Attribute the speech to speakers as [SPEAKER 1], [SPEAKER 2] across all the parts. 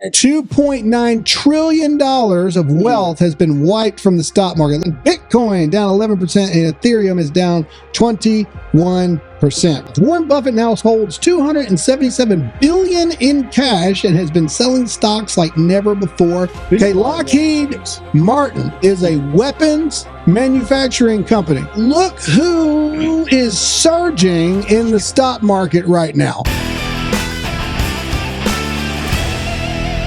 [SPEAKER 1] $2.9 trillion of wealth has been wiped from the stock market. Bitcoin down 11% and Ethereum is down 21%. Warren Buffett now holds $277 billion in cash and has been selling stocks like never before. Okay, Lockheed Martin is a weapons manufacturing company. Look who is surging in the stock market right now.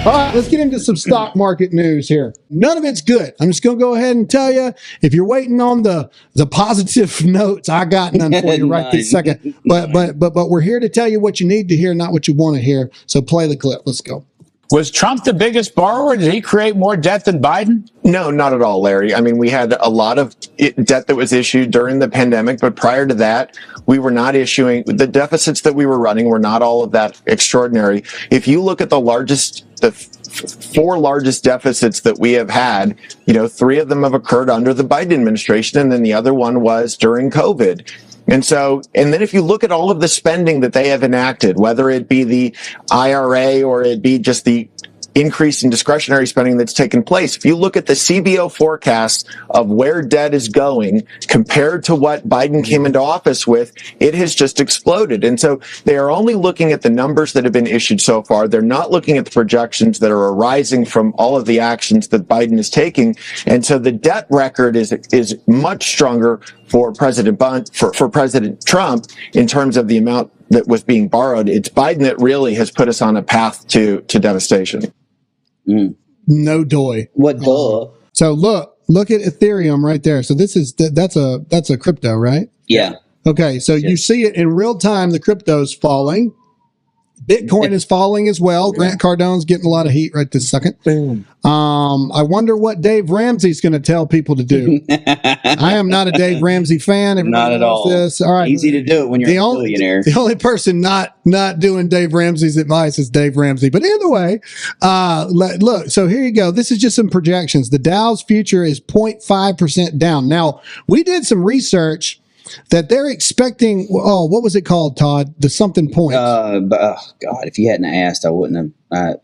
[SPEAKER 1] All right, let's get into some stock market news here. None of it's good. I'm just going to go ahead and tell you, if you're waiting on the positive notes, I got none for you right this second. But we're here to tell you what you need to hear, not what you want to hear. So play the clip. Let's go.
[SPEAKER 2] Was Trump the biggest borrower? Did he create more debt than Biden?
[SPEAKER 3] No, not at all, Larry. I mean, we had a lot of debt that was issued during the pandemic, but prior to that, we were not issuing. The deficits that we were running were not all of that extraordinary. If you look at the four largest deficits that we have had, three of them have occurred under the Biden administration, and then the other one was during COVID. And then if you look at all of the spending that they have enacted, whether it be the IRA or it be just the increase in discretionary spending that's taken place, if you look at the CBO forecast of where debt is going compared to what Biden came into office with, it has just exploded. And so they are only looking at the numbers that have been issued so far. They're not looking at the projections that are arising from all of the actions that Biden is taking. And so the debt record is much stronger for President Trump in terms of the amount that was being borrowed. It's Biden that really has put us on a path to devastation.
[SPEAKER 1] No doy.
[SPEAKER 4] What duh?
[SPEAKER 1] So look at Ethereum right there. So that's a crypto, right?
[SPEAKER 4] Yeah.
[SPEAKER 1] Okay. So you see it in real time. The crypto's falling. Bitcoin is falling as well. Grant Cardone's getting a lot of heat right this second. I wonder what Dave Ramsey's going to tell people to do. I am not a Dave Ramsey fan. Everybody
[SPEAKER 4] not at all.
[SPEAKER 1] This. All right.
[SPEAKER 4] Easy to do it when you're a billionaire.
[SPEAKER 1] The only person not doing Dave Ramsey's advice is Dave Ramsey. But either way, look, so here you go. This is just some projections. The Dow's future is 0.5% down. Now, we did some research that they're expecting, what was it called, Todd? The something point.
[SPEAKER 4] God, if you hadn't asked, I wouldn't have.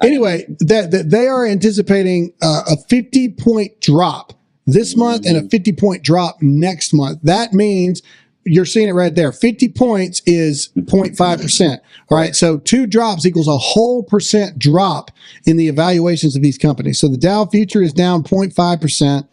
[SPEAKER 1] Anyway, that they are anticipating a 50-point drop this month and a 50-point drop next month. That means you're seeing it right there. 50 points is 0.5%. All right. So 2 drops equals a whole percent drop in the evaluations of these companies. So the Dow future is down 0.5%.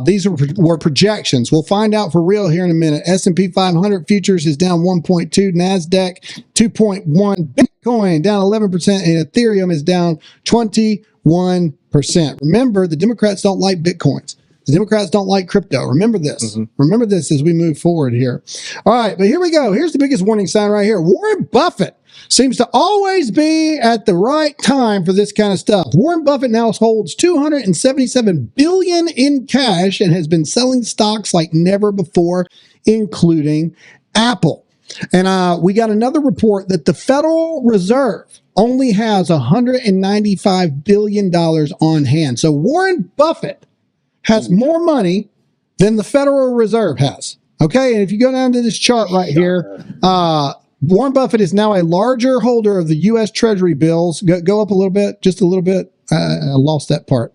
[SPEAKER 1] These were projections. We'll find out for real here in a minute. S&P 500 futures is down 1.2, NASDAQ 2.1, Bitcoin down 11%, and Ethereum is down 21%. Remember, the Democrats don't like Bitcoins. The Democrats don't like crypto. Remember this. Remember this as we move forward here. All right, but here we go. Here's the biggest warning sign right here. Warren Buffett seems to always be at the right time for this kind of stuff. Warren Buffett now holds $277 billion in cash and has been selling stocks like never before, including Apple. And we got another report that the Federal Reserve only has $195 billion on hand. So Warren Buffett has more money than the Federal Reserve has. Okay, and if you go down to this chart right here, Warren Buffett is now a larger holder of the U.S. Treasury bills. Go up a little bit, just a little bit. I lost that part.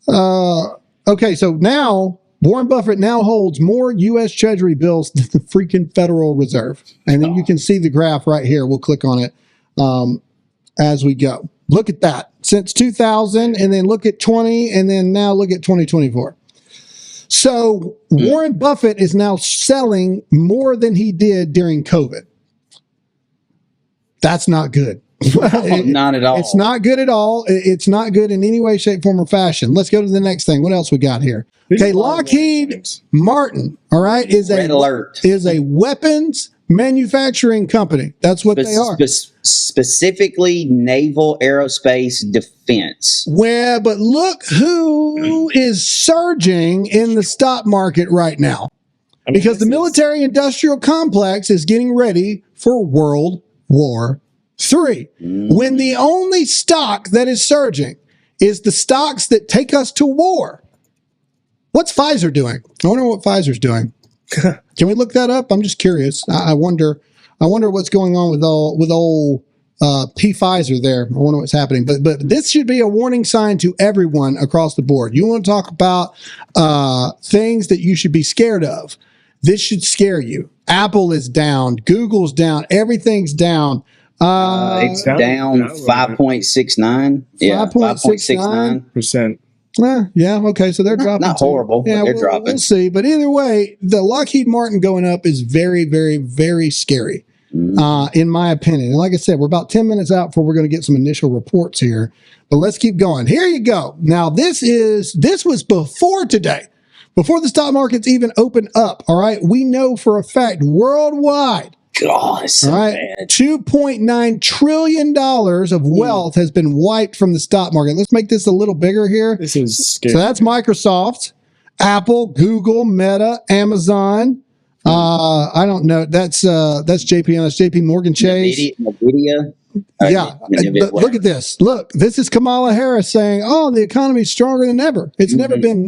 [SPEAKER 1] Okay, so now Warren Buffett now holds more U.S. Treasury bills than the freaking Federal Reserve. And then you can see the graph right here. We'll click on it as we go. Look at that. Since 2000, and then look at 20, and then now look at 2024. So Warren Buffett is now selling more than he did during COVID. That's not good.
[SPEAKER 4] Not at all.
[SPEAKER 1] It's not good at all. It's not good in any way, shape, form, or fashion. Let's go to the next thing. What else we got here? Okay, Lockheed Martin, all right, is a weapons manufacturing company. That's what they are.
[SPEAKER 4] Specifically naval aerospace defense.
[SPEAKER 1] Well, but look who is surging in the stock market right now. Because the military industrial complex is getting ready for World War III. When the only stock that is surging is the stocks that take us to war. What's Pfizer doing? I wonder what Pfizer's doing. Can we look that up? I'm just curious. I wonder what's going on with old Pfizer there. I wonder what's happening, but this should be a warning sign to everyone across the board. You want to talk about things that you should be scared of. This should scare you. Apple is down. Google's down. Everything's down.
[SPEAKER 4] It's down 5.69. Yeah, 5.69%.
[SPEAKER 1] Yeah, okay, so they're dropping.
[SPEAKER 4] Not horrible,
[SPEAKER 1] yeah,
[SPEAKER 4] but they're dropping.
[SPEAKER 1] We'll see. But either way, the Lockheed Martin going up is very, very, very scary, in my opinion. And like I said, we're about 10 minutes out before we're going to get some initial reports here. But let's keep going. Here you go. Now, this was before today, before the stock markets even opened up. All right, we know for a fact worldwide.
[SPEAKER 4] God, it's so bad.
[SPEAKER 1] $2.9 trillion of wealth has been wiped from the stock market. Let's make this a little bigger here.
[SPEAKER 5] This is scary.
[SPEAKER 1] So that's Microsoft, Apple, Google, Meta, Amazon. I don't know. That's JP Morgan Chase.
[SPEAKER 4] NVIDIA.
[SPEAKER 1] Yeah. But look at this. Look, this is Kamala Harris saying, "Oh, the economy is stronger than ever. It's never been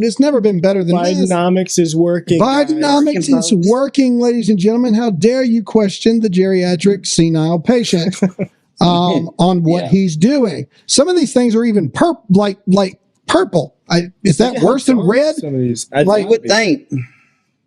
[SPEAKER 1] better than this.
[SPEAKER 5] Bidenomics is working.
[SPEAKER 1] Bidenomics is working, ladies and gentlemen. How dare you question the geriatric senile patient on what he's doing? Some of these things are even like purple. Is that worse than red?
[SPEAKER 5] Some of these,
[SPEAKER 4] I would think.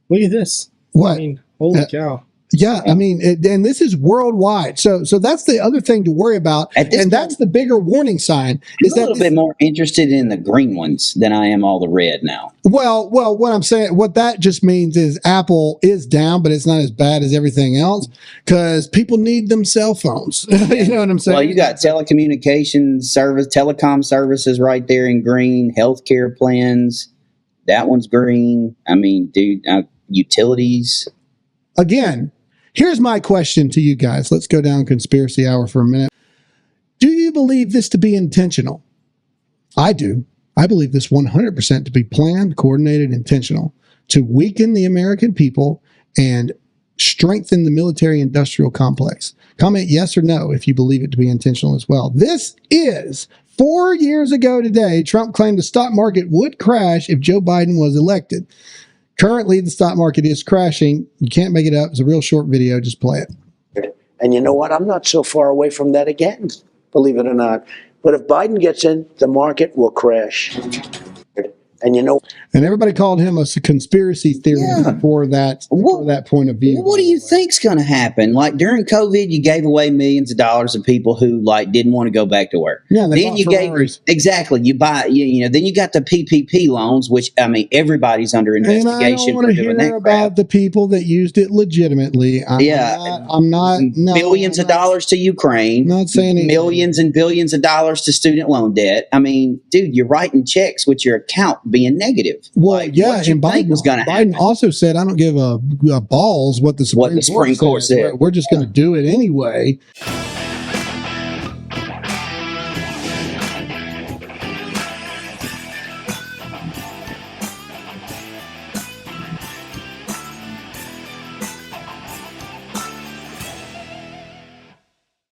[SPEAKER 5] Look at this.
[SPEAKER 1] What?
[SPEAKER 5] I mean, holy cow.
[SPEAKER 1] Yeah, I mean, and this is worldwide. So that's the other thing to worry about, and that's the bigger warning sign.
[SPEAKER 4] I'm a little bit more interested in the green ones than I am all the red now.
[SPEAKER 1] Well, what I'm saying, what that just means is Apple is down, but it's not as bad as everything else because people need them cell phones. You know what I'm saying?
[SPEAKER 4] Well, you got telecommunications telecom services right there in green. Healthcare plans, that one's green. I mean, dude, utilities.
[SPEAKER 1] Again. Here's my question to you guys. Let's go down conspiracy hour for a minute. Do you believe this to be intentional? I do. I believe this 100% to be planned, coordinated, intentional to weaken the American people and strengthen the military-industrial complex. Comment yes or no if you believe it to be intentional as well. This is 4 years ago today. Trump claimed the stock market would crash if Joe Biden was elected. Currently, the stock market is crashing. You can't make it up. It's a real short video. Just play it.
[SPEAKER 6] And you know what? I'm not so far away from that again, believe it or not. But if Biden gets in, the market will crash. And you know,
[SPEAKER 1] and everybody called him a conspiracy theorist for that point of view.
[SPEAKER 4] What do you think's going to happen? Like during COVID, you gave away millions of dollars to people who like didn't want to go back to work.
[SPEAKER 1] Yeah,
[SPEAKER 4] then you
[SPEAKER 1] Ferraris.
[SPEAKER 4] Exactly. You buy, you know. Then you got the PPP loans, which I mean, everybody's under investigation.
[SPEAKER 1] And I don't want
[SPEAKER 4] for
[SPEAKER 1] to
[SPEAKER 4] doing
[SPEAKER 1] hear
[SPEAKER 4] that
[SPEAKER 1] about
[SPEAKER 4] crap.
[SPEAKER 1] the people that used it legitimately. I'm not.
[SPEAKER 4] Billions of dollars to Ukraine.
[SPEAKER 1] Not saying anything.
[SPEAKER 4] Millions and billions of dollars to student loan debt. I mean, dude, you're writing checks with your account being negative.
[SPEAKER 1] Well,
[SPEAKER 4] like,
[SPEAKER 1] yeah,
[SPEAKER 4] what you
[SPEAKER 1] and
[SPEAKER 4] think was going to happen.
[SPEAKER 1] Biden also said, "I don't give a balls what the Supreme
[SPEAKER 4] Court said.
[SPEAKER 1] We're just going to do it anyway."